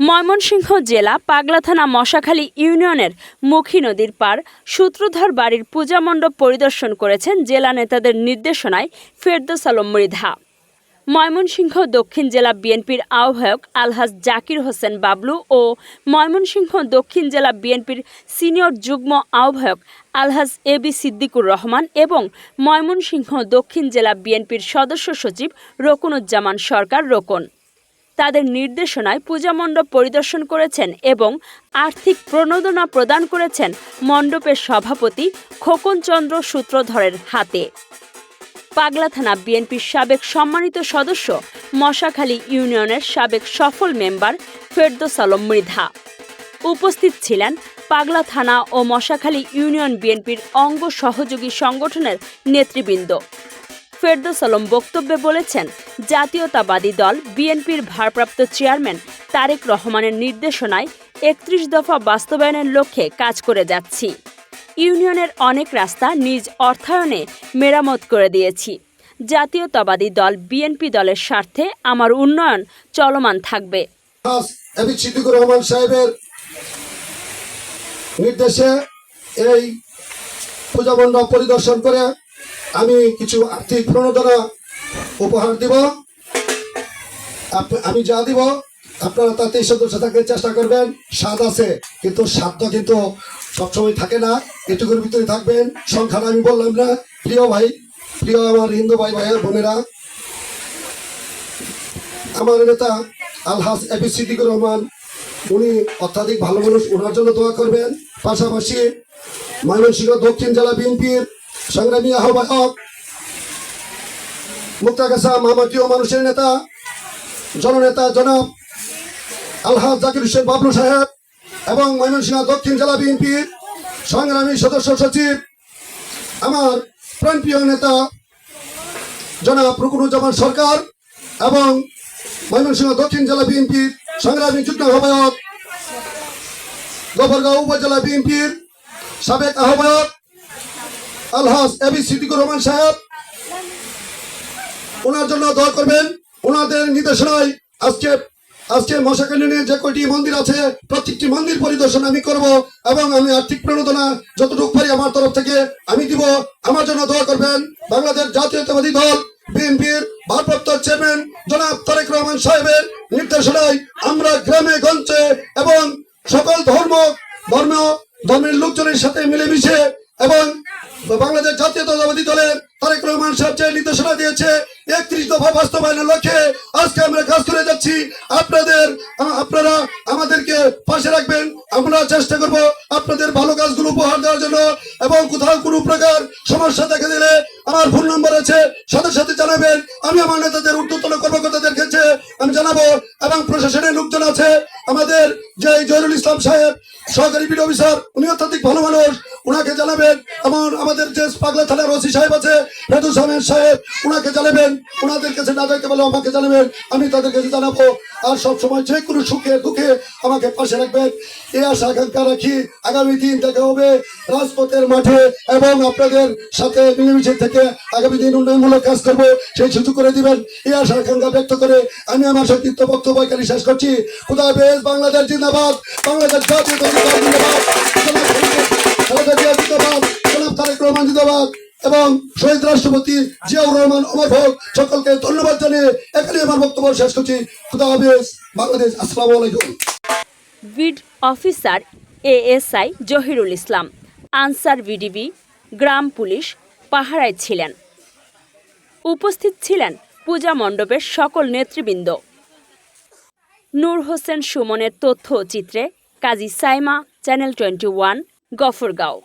ময়মনসিংহ জেলা পাগলা থানা মশাখালী ইউনিয়নের মুখী নদীর পার সূত্রধর বাড়ির পূজা মণ্ডপ পরিদর্শন করেছেন জেলা নেতাদের নির্দেশনায় ফেরদৌস আলম মৃধা। ময়মনসিংহ দক্ষিণ জেলা বিএনপির আহ্বায়ক আলহাজ জাকির হোসেন বাবলু ও ময়মনসিংহ দক্ষিণ জেলা বিএনপির সিনিয়র যুগ্ম আহ্বায়ক আলহাজ এবি সিদ্দিকুর রহমান এবং ময়মনসিংহ দক্ষিণ জেলা বিএনপির সদস্য সচিব রকুনুজ্জামান সরকার রোকন তাদের নির্দেশনায় পূজা মণ্ডপ পরিদর্শন করেছেন এবং আর্থিক প্রণোদনা প্রদান করেছেন মণ্ডপের সভাপতি খোকনচন্দ্র সূত্রধরের হাতে। পাগলা থানা বিএনপির সাবেক সম্মানিত সদস্য মশাখালী ইউনিয়নের সাবেক সফল মেম্বার ফেরদৌস আলম মৃধা। উপস্থিত ছিলেন পাগলা থানা ও মশাখালী ইউনিয়ন বিএনপির অঙ্গ সহযোগী সংগঠনের নেতৃবৃন্দ। ফেরদৌস আলম বক্তব্যে বলেছেন, জাতীয়তাবাদী দল বিএনপির ভারপ্রাপ্ত চেয়ারম্যান তারেক রহমানের নির্দেশনায় ৩১ দফা বাস্তবায়নের লক্ষ্যে কাজ করে যাচ্ছি। ইউনিয়নের অনেক রাস্তা নিজ অর্থায়নে মেরামত করে দিয়েছি। জাতীয়তাবাদী দল বিএনপি দলের স্বার্থে আমার উন্নয়ন চলমান থাকবে। সিদ্দিকুর রহমান সাহেবের নির্দেশে এই পূজা মণ্ডপ পরিদর্শন করে আমি কিছু আর্থিক প্রণোদনা উপহার দিব। আমি যা দিব আপনারা তাতে সদস্য থাকতে চেষ্টা করবেন। স্বাদ আছে কিন্তু স্বাদটা কিন্তু সবসময় থাকে না, এটুকুর ভিতরে থাকবেন। সংখ্যাটা আমি বললাম না। প্রিয় ভাই, প্রিয় আমার হিন্দু ভাই ভাইয়ের বোনেরা, আমার নেতা আলহাজ এবি সিদ্দিকুর রহমান উনি অত্যাধিক ভালো মানুষ, ওনার জন্য দোয়া করবেন। পাশাপাশি ময়মনসিংহ দক্ষিণ জেলা বিএনপির সংগ্রামী আহ্বায়ক মুক্তাগাছা মামাটিও মানুষের নেতা জননেতা জনাব আলহাজ জাকির হোসেন বাবলু সাহেব এবং ময়মনসিংহ দক্ষিণ জেলা বিএনপির সংগ্রামী সদস্য সচিব আমার প্রাণপ্রিয় নেতা জনাব রকুনুজ্জামান সরকার এবং ময়মনসিংহ দক্ষিণ জেলা বিএনপির সংগ্রামী যুগ্ম আহ্বায়ক গফরগাঁও উপজেলা বিএনপির সাবেক আহ্বায়ক আলহাজ এবি সিদ্দিকুর রহমান সাহেব, ওনার জন্য দোয়া করবেন। ওনাদের নির্দেশনায় আজকে মশাখালী যে কয়টি মন্দির আছে প্রত্যেকটি মন্দির পরিদর্শন আমি করব এবং আমি আর্থিক প্রণোদনা যতটুকু পারি আমার তরফ থেকে আমি দিব। আমার জন্য দোয়া করবেন। বাংলাদেশ জাতীয়তাবাদী দল বিএনপির ভারপ্রাপ্ত চেয়ারম্যান জনাব তারেক রহমান সাহেবের নির্দেশনায় আমরা গ্রামে গঞ্জে এবং সকল ধর্মের লোকজনের সাথে মিলেমিশে এবং বাংলাদেশ জাতীয়তাবাদী দলের তারেক রহমান সাহেব যে নির্দেশনা দিয়েছে ৩১ দফা বাস্তবায়নের লক্ষ্যে আজকে আমরা কাজ করে যাচ্ছি। আপনারা আমাদেরকে পাশে রাখবেন। আমরা চেষ্টা করব আপনাদের ভালো কাজগুলো উপহার দেওয়ার জন্য এবং কোথাও কোনো প্রকার সমস্যা দেখা দিলে আমার ফোন নম্বর আছে, সাথে সাথে জানাবেন। আমি আমার নেতাদের ঊর্ধ্বতন কর্মকর্তাদের কাছে আমি জানাবো এবং প্রশাসনের লোকজন আছে আমাদের যে জহিরুল ইসলাম সাহেব সহকারী বিডি অফিসার, উনি অত্যাধিক ভালো মানুষ, ওনাকে জানাবেন। এবং আমাদের যে পাগলা থানার ওসি সাহেব আছে ফেরদৌস আহমেদ সাহেব, ওনাকে জানাবেন। ওনাদের কাছে না যাইতে পারলে আমাকে জানাবেন, আমি তাদের কাছে জানাবো। আর সবসময় যে কোনো সুখে দুঃখে আমাকে পাশে রাখবেন। এই আশা আকাঙ্ক্ষা রাখি আগামী দিন দেখা হবে রাজপথের মাঠে এবং আপনাদের সাথে মিলেমিশে থেকে আগামী দিন উন্নয়নমূলক কাজ করবো, সেই সুযোগ করে দিবেন। এই আশা আকাঙ্ক্ষা ব্যক্ত করে আমি আমার সংক্ষিপ্ত বক্তব্য এখানে শেষ করছি। খুদা হাফেজ। বাংলাদেশ জিন্দাবাদ। বাংলাদেশ জাতীয়তাবাদী দল জিন্দাবাদ। জনাব তারেক রহমান জিন্দাবাদ এবং শহীদ রাষ্ট্রপতি জিয়াউর রহমান অমর হোক। সকলকে ধন্যবাদ জানিয়ে এখানে আমার বক্তব্য শেষ করছি। খুদা হাফেজ। বাংলাদেশ। আসসালামু আলাইকুম। বিড অফিসার এএসআই জহিরুল ইসলাম, আনসার ভিডিবি, গ্রাম পুলিশ পাহারায় ছিলেন। উপস্থিত ছিলেন পূজা মণ্ডপের সকল নেতৃবৃন্দ। নূর হোসেন সুমনের তথ্য চিত্রে কাজী সাইমা, চ্যানেল 21, গফরগাঁও।